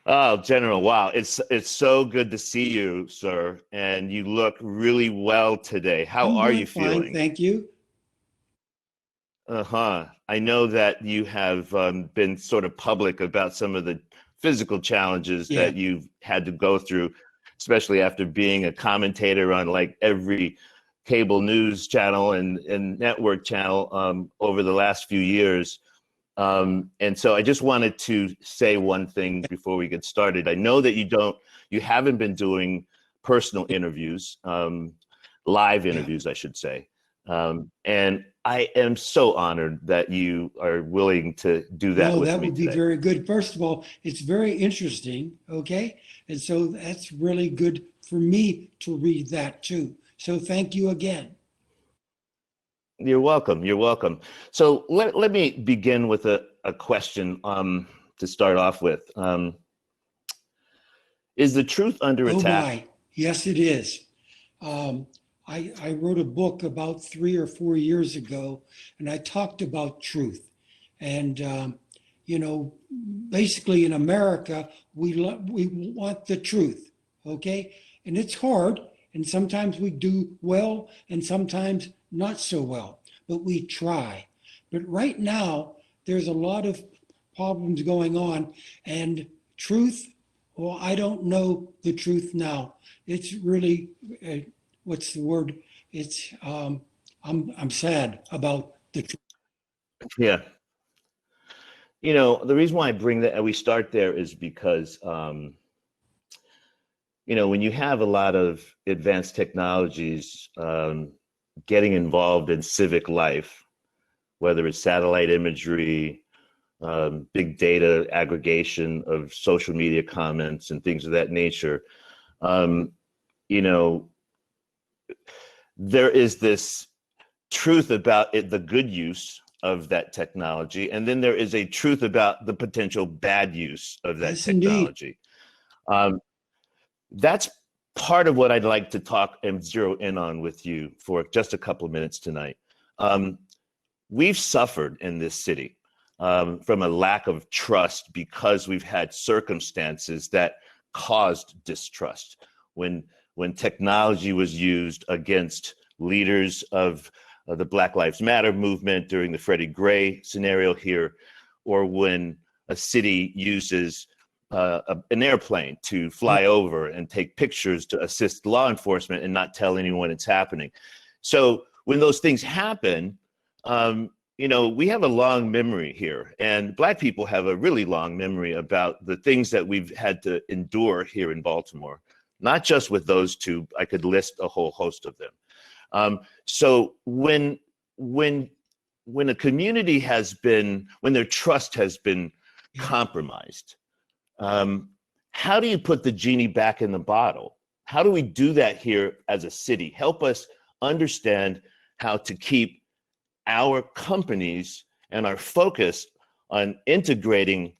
Oh, General, wow. It's so good to see you, sir. And you look really well today. How I'm are you doing fine, feeling? thank you. Uh-huh. I know that you have been sort of public about some of the physical challenges Yeah, that you've had to go through, especially after being a commentator on like every cable news channel and network channel over the last few years. And so I just wanted to say one thing before we get started. I know that you haven't been doing personal interviews, live yeah. interviews, I should say. And I am so honored that you are willing to do that No, with that me would be today. very good. First of all, it's very interesting, okay? And so that's really good for me to read that too. So thank you again. You're welcome. You're welcome. So let me begin with a question to start off with. Is the truth under Oh attack? my, yes, it is. Um, I wrote a book about 3 or 4 years ago, and I talked about truth. And you know, basically in America, we want the truth, okay? And it's hard, and sometimes we do well, and sometimes not so well, but we try. But right now, there's a lot of problems going on, and truth. Well, I don't know the truth now. It's really what's the word? It's I'm sad about the truth. Yeah. The reason why I bring that, we start there is because, when you have a lot of advanced technologies getting involved in civic life, whether it's satellite imagery, big data aggregation of social media comments and things of that nature, um, you know, there is this truth about it, the good use of that technology, and then there is a truth about the potential bad use of that Yes, indeed. technology. Um, that's part of what I'd like to talk and zero in on with you for just a couple of minutes tonight. Um, we've suffered in this city from a lack of trust because we've had circumstances that caused distrust. When technology was used against leaders of the Black Lives Matter movement during the Freddie Gray scenario here, or when a city uses an airplane to Yeah. fly over and take pictures to assist law enforcement and not tell anyone it's happening. So when those things happen, we have a long memory here, and Black people have a really long memory about the things that we've had to endure here in Baltimore, not just with those two. I could list a whole host of them. So when a community when their trust has been Yeah. compromised, how do you put the genie back in the bottle? How do we do that here as a city? Help us understand how to keep our companies and our focus on integrating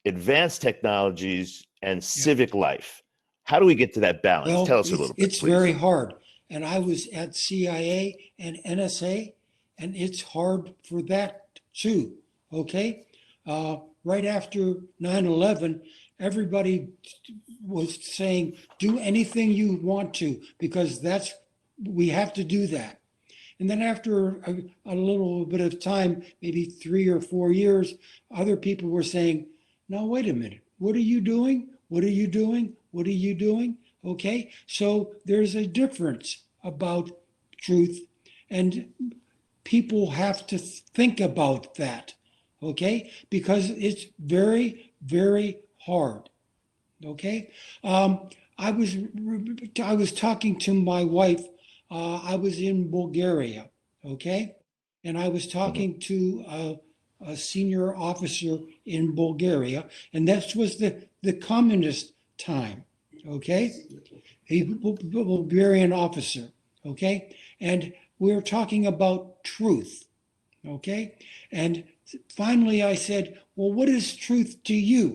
advanced technologies and Yeah. civic life. How do we get to that balance? Tell Well, us a little bit, it's very please. hard. And I was at CIA and NSA, and it's hard for that too. Okay. Right after 9/11, everybody was saying, do anything you want to, because we have to do that. And then after a little bit of time, maybe 3 or 4 years, other people were saying, no, wait a minute. What are you doing? What are you doing? What are you doing? Okay. So there's a difference about truth, and people have to think about that. Okay. Because it's very, very hard. Okay. Um, I was I was talking to my wife. I was in Bulgaria. Okay, and I was Mhm. talking to a senior officer in Bulgaria, and that was the communist time. Okay, a Bulgarian officer. Okay, and we were talking about truth. Okay, and finally I said, "Well, what is truth to you?"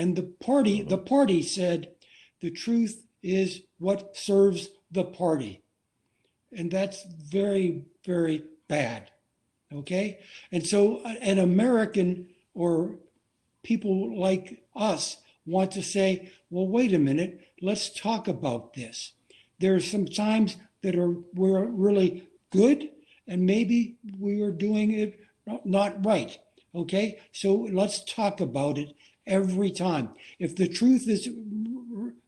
And the Mhm. party said, the truth is what serves the party. And that's very, very bad. Okay. And so an American or people like us want to say, well, wait a minute, let's talk about this. There are some times that we're really good, and maybe we are doing it not right. Okay, so let's talk about it every time. If the truth is,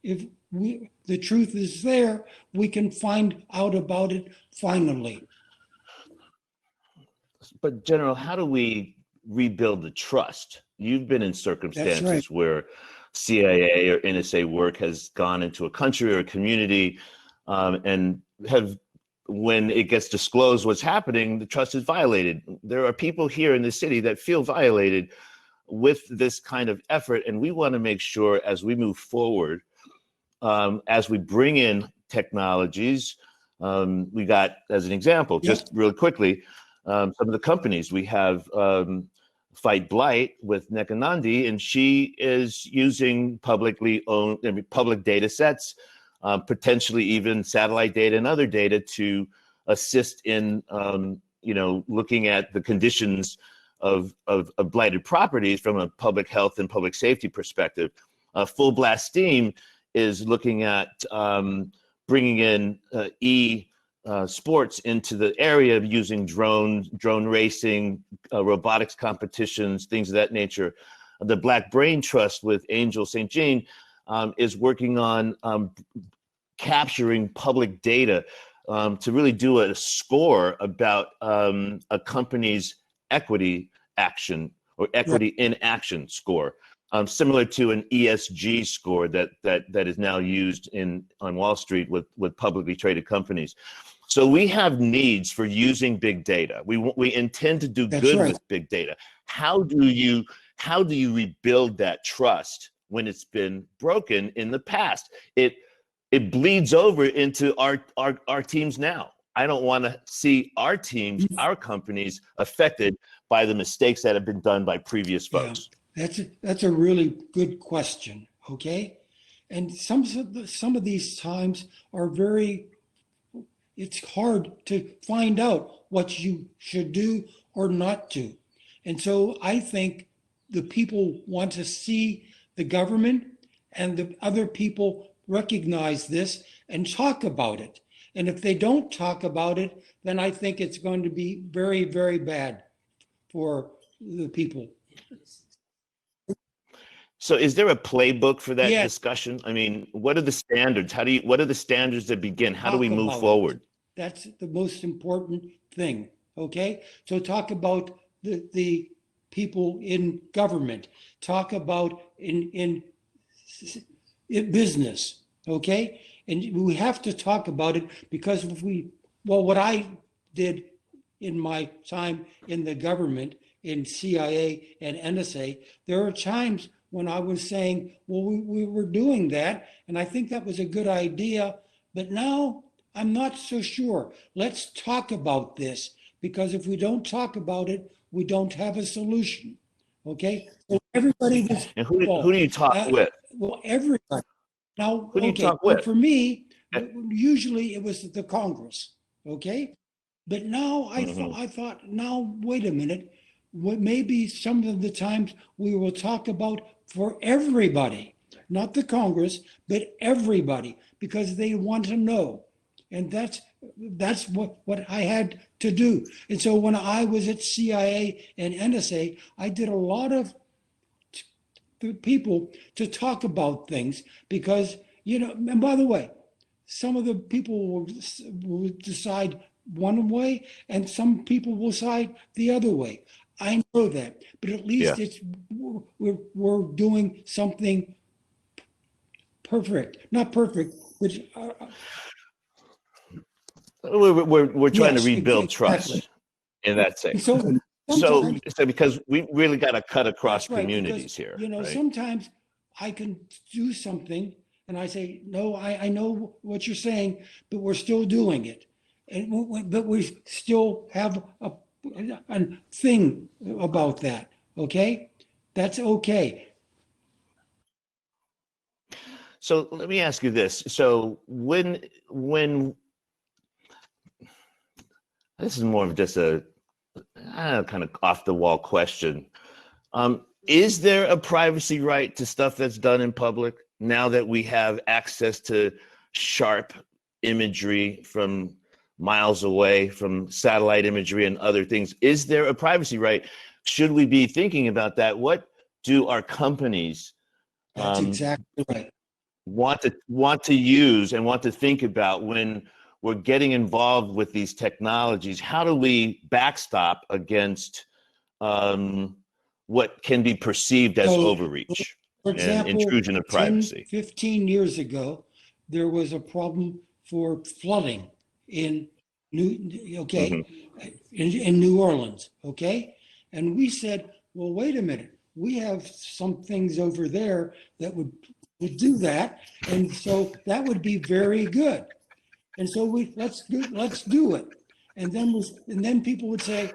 if the truth is there, we can find out about it finally. But General, how do we rebuild the trust? You've been in That's right. circumstances where CIA or NSA work has gone into a country or a community, and have, when it gets disclosed what's happening, the trust is violated. There are people here in the city that feel violated with this kind of effort, and we want to make sure as we move forward, as we bring in technologies, we got, as an example, just really quickly, some of the companies we have, Fight Blight with Nekanandi, and she is using publicly owned, public data sets, potentially even satellite data and other data to assist in, looking at the conditions of blighted properties from a public health and public safety perspective. Full Blast Steam is looking at bringing in sports into the area of using drone racing, robotics competitions, things of that nature. The Black Brain Trust with Angel St. Jean is working on capturing public data to really do a score about a company's equity action or equity in action score. Similar to an ESG score that is now used on Wall Street with publicly traded companies. So we have needs for using big data. We intend to do good with big data. How do you rebuild that trust when it's been broken in the past? It bleeds over into our teams now. I don't want to see our teams, our companies affected by the mistakes that have been done by previous folks. That's a really good question. Okay, and some of these times are very. It's hard to find out what you should do or not do, and so I think the people want to see the government and the other people recognize this and talk about it. And if they don't talk about it, then I think it's going to be very, very bad for the people. So is there a playbook for that discussion? I mean, what are the standards? What are the standards that begin? How do we move forward? That's the most important thing. Okay. So talk about the people in government, talk about in business. Okay. And we have to talk about it because what I did in my time in the government, in CIA and NSA, there are times when I was saying, well, we were doing that, and I think that was a good idea, but now I'm not so sure. Let's talk about this, because if we don't talk about it, we don't have a solution. Okay? So everybody gets and who do you talk with? Well, everybody. Now, who do you talk with? For me, usually it was the Congress. Okay? But now I thought, now, wait a minute. Maybe some of the times we will talk about for everybody, not the Congress, but everybody, because they want to know. And that's what I had to do. And so when I was at CIA and NSA, I did a lot of people to talk about things because, and by the way, some of the people will decide one way and some people will decide the other way. I know that, but at least we're doing something perfect, not perfect, but we're trying to rebuild trust in that sense. So because we really got to cut across communities here. Sometimes I can do something and I say, no, I know what you're saying, but we're still doing it, but we still have a thing about that. Okay, that's okay. So let me ask you this. So when this is more of just a kind of off the wall question. Is there a privacy right to stuff that's done in public now that we have access to sharp imagery from miles away, from satellite imagery and other things? Is there a privacy right? Should we be thinking about that? What do our companies That's exactly right. want to use and want to think about when we're getting involved with these technologies? How do we backstop against what can be perceived as overreach for example, and intrusion of privacy? 15 years ago, there was a problem for flooding in in New Orleans, okay? And we said, well, wait a minute, we have some things over there that would do that, and so that would be very good. And so let's do it. And then people would say,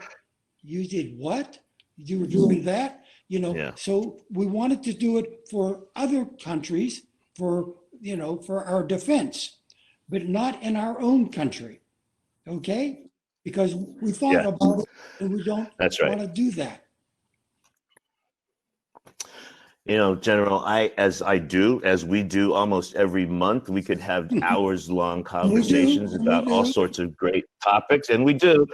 you did what? You were doing that? Yeah. So we wanted to do it for other countries for our defense, but not in our own country. Okay? Because we thought about it and we don't want to do that. General, as we do almost every month, we could have hours-long conversations about all sorts of great topics, and we do.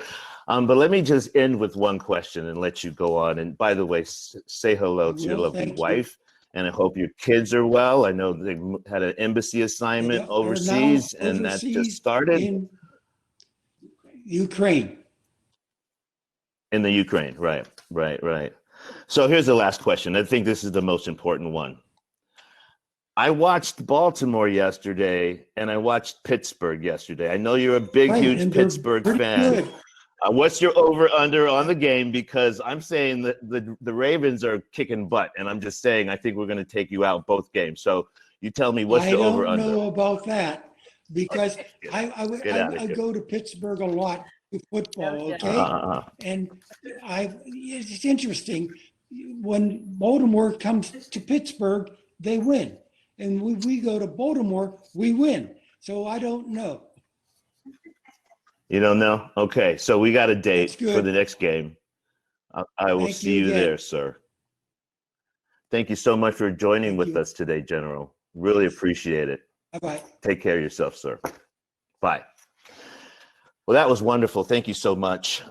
But let me just end with one question and let you go on. And by the way, say hello to your lovely wife, and I hope your kids are well. I know they had an embassy assignment overseas, and that just started. In Ukraine. In the Ukraine, right. So here's the last question. I think this is the most important one. I watched Baltimore yesterday, and I watched Pittsburgh yesterday. I know you're a huge Pittsburgh fan. What's your over/under on the game? Because I'm saying that the Ravens are kicking butt, and I'm just saying I think we're going to take you out both games. So you tell me what's the over/under. I don't know about that because I go to Pittsburgh a lot with football, okay? And it's interesting. When Baltimore comes to Pittsburgh, they win. And when we go to Baltimore, we win. So I don't know. You don't know? Okay, so we got a date for the next game. I will see you there, sir. Thank you so much for joining with us today, General. Really appreciate it. Bye-bye. Take care of yourself, sir. Bye. Well, that was wonderful. Thank you so much.